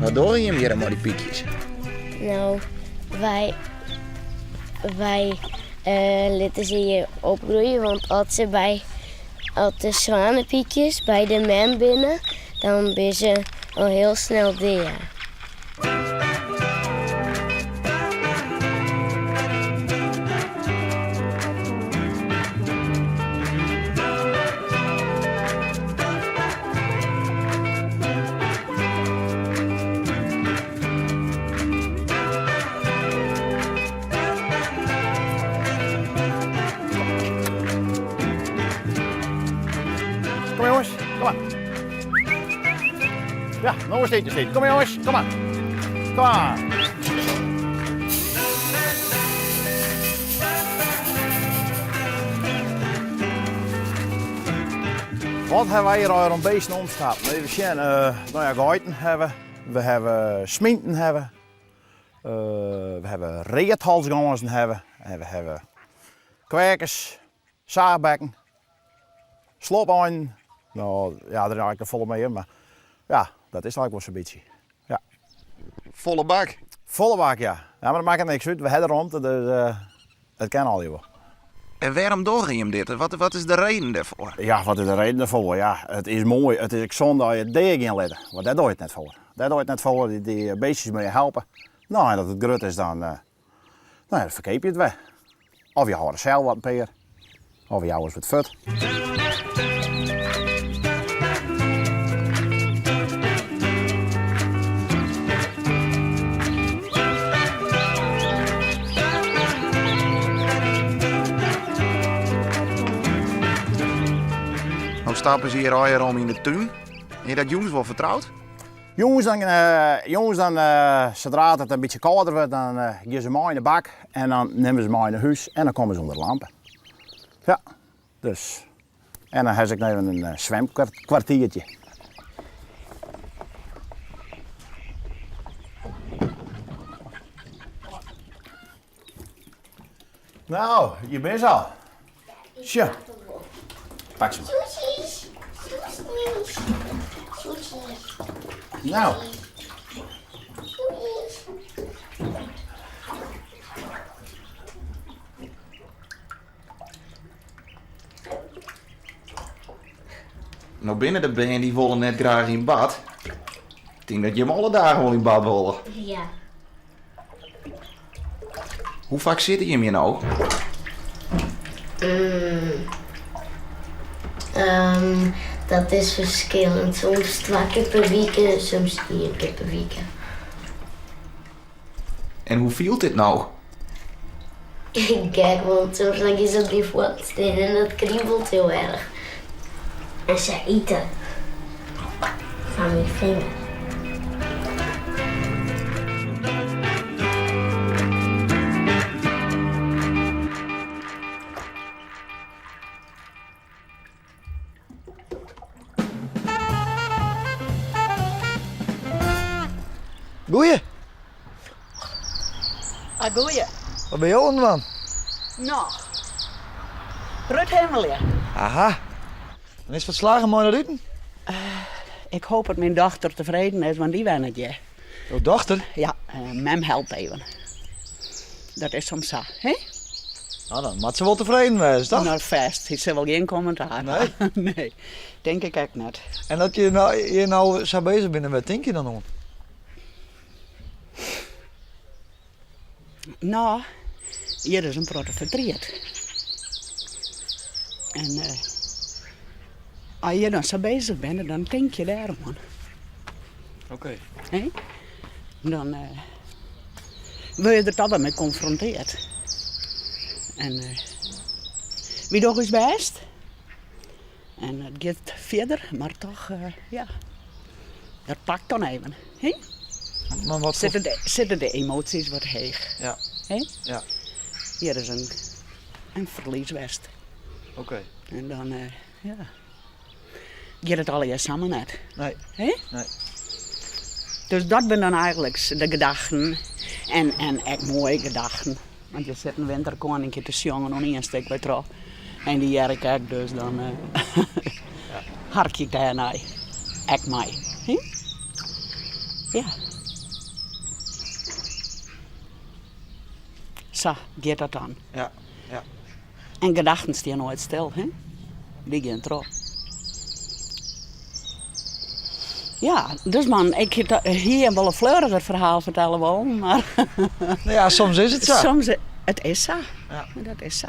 Wat doe je hier met die piekjes? Nou, wij laten ze hier opgroeien, want als de zwanenpiekjes bij de man binnen, dan ben ze al heel snel dier. Kom maar jongens, kom maar. Ja, nog een steentje. Kom maar jongens, kom maar. Kom maar. Wat hebben wij hier al een beesten omstaat? We hebben geiten hebben. We hebben sminten hebben. We hebben reethalsgangen hebben. En we hebben kwerkers, zaagbekken, sloopeinden. Nou ja, daar raak ik er volle mee in, maar ja, dat is eigenlijk wel zo'n beetje. Ja. Volle bak. Volle bak, ja. Ja, maar dat maakt niks uit. We hebben rond, dus het kan al wel. En waarom doe je hem dit? Wat is de reden daarvoor? Ja, wat is de reden daarvoor? Ja, het is mooi. Het is zonde dat je het deeg in letten. Want daar doe je het net voor. Daar doe je het net voor. Die beestjes moet je helpen. Nou, en dat het grut is, dan verkeep je het weg. Of je houdt er zelf wat een peer. Of je houdt eens wat fut. Nou stappen ze hier al om in de tuin. En je dat jongens wel vertrouwd? Jongens, zodra het een beetje kouder wordt, dan gaan ze maar in de bak. En dan nemen ze maar in huis en dan komen ze onder de lampen. Ja, dus. En dan heb ik even een zwemkwartiertje. Nou, je bent al. Tja. Pak ze maar. Soesjes, soesjes, soesjes. Nou. Nou binnen de band die willen net graag in bad. Ik denk dat je hem alle dagen wel in bad willen. Ja. Hoe vaak zit je hier nou? Dat is verschillend. Soms 2 keer per week en soms 4 keer per week. En hoe viel dit nou? Kijk, want soms dan is het niet voortsteken en dat kriebelt heel erg. En ze eten van mijn vinger. Goeie, Goeie. wat ben je aan man? Nou, Rut helemaal ja. Aha. Dan is wat slagen mooi naar buiten. Ik hoop dat mijn dochter tevreden is, want die weet het je. Jouw dochter? Ja, mem helpt even. Dat is soms zo, hè? Nou, dan moet ze wel tevreden wezen, toch? Nou, vast. Ik zal wel geen commentaar. Nee? Nee, denk ik echt niet. En dat je nou zo bezig bent, wat denk je dan om? Nou, hier is een protovertriet. En als je dan zo bezig bent, dan denk je daar man. Oké. Hè? Dan word je er toch wel mee geconfronteerd. En wie toch is best. En het gaat verder, maar toch, ja, dat pakt dan even. Hè? Maar wat voor... Zitten de emoties wat heeg. Ja. Hè? Ja. Hier is een verlieswest. Oké. En dan, ja, gaat het allemaal samen net. Nee. Hè? Nee. Dus dat zijn dan eigenlijk de gedachten. En echt mooie gedachten. Want je zit een winterkoninkje te jongen nog niet een stuk bij trouw. En die jerk ik dus dan hark ik daarna. Echt mij. Hè? Ja. Zo gaat dat dan. Ja, ja. En gedachten staan nooit stil, hè? Die gaan erop. Ja, dus man, ik heb hier wel een fleuriger verhaal vertellen willen, maar Nou ja, soms is het zo. soms, het is zo. Ja. Dat is zo.